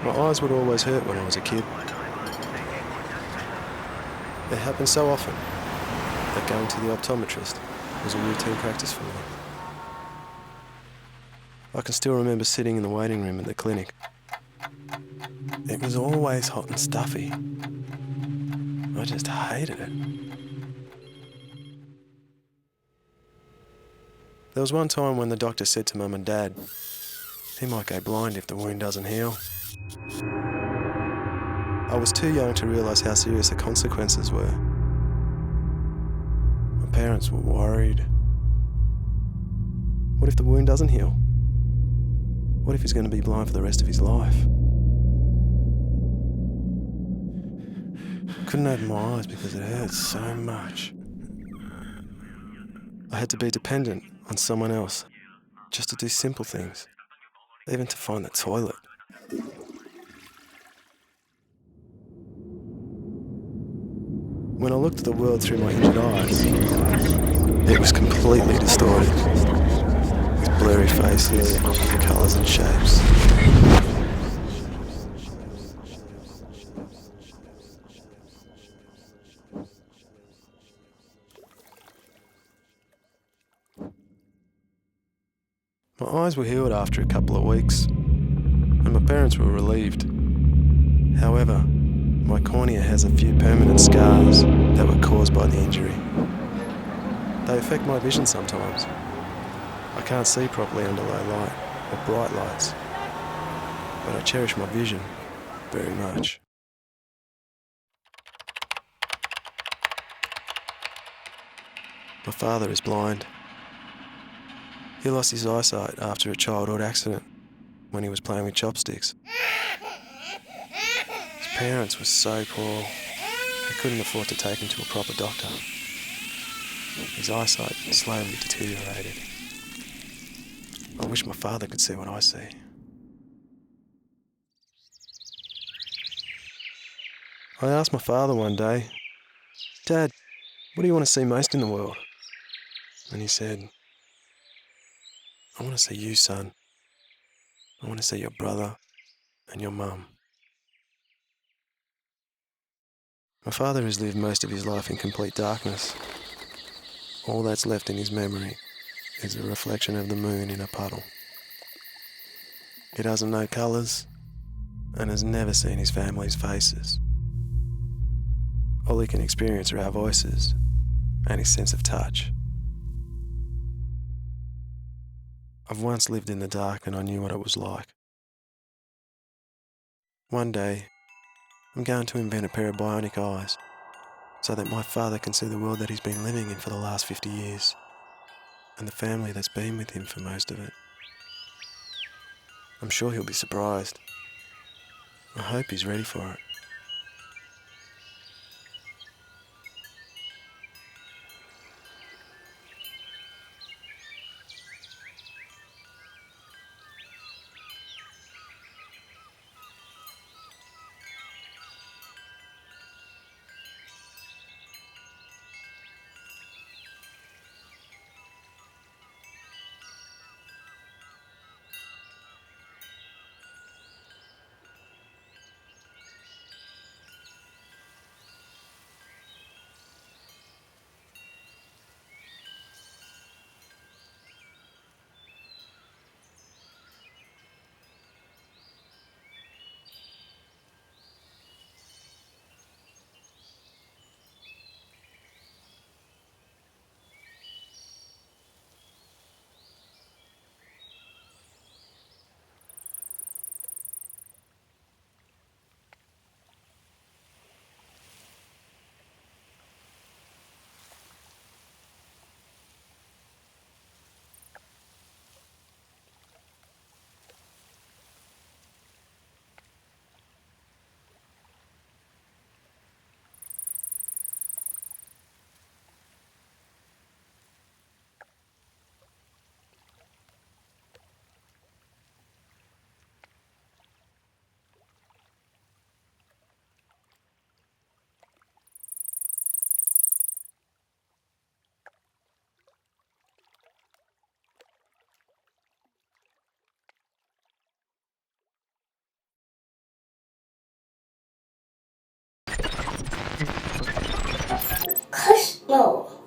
My eyes would always hurt when I was a kid. It happened so often that going to the optometrist was a routine practice for me. I can still remember sitting in the waiting room at the clinic. It was always hot and stuffy. I just hated it. There was one time when the doctor said to Mum and Dad, he might go blind if the wound doesn't heal. I was too young to realise how serious the consequences were. My parents were worried. What if the wound doesn't heal? What if he's going to be blind for the rest of his life? I couldn't open my eyes because it hurt so much. I had to be dependent on someone else just to do simple things, even to find the toilet. When I looked at the world through my injured eyes, it was completely distorted, with blurry faces, colours and shapes. My eyes were healed after a couple of weeks, and my parents were relieved. However, my cornea has a few permanent scars that were caused by the injury. They affect my vision sometimes. I can't see properly under low light or bright lights, but I cherish my vision very much. My father is blind. He lost his eyesight after a childhood accident when he was playing with chopsticks. His parents were so poor, they couldn't afford to take him to a proper doctor. His eyesight slowly deteriorated. I wish my father could see what I see. I asked my father one day, "Dad, what do you want to see most in the world?" And he said, "I want to see you, son. I want to see your brother and your mum." My father has lived most of his life in complete darkness. All that's left in his memory is a reflection of the moon in a puddle. He doesn't know colours and has never seen his family's faces. All he can experience are our voices and his sense of touch. I've once lived in the dark and I knew what it was like. One day, I'm going to invent a pair of bionic eyes so that my father can see the world that he's been living in for the last 50 years and the family that's been with him for most of it. I'm sure he'll be surprised. I hope he's ready for it. low.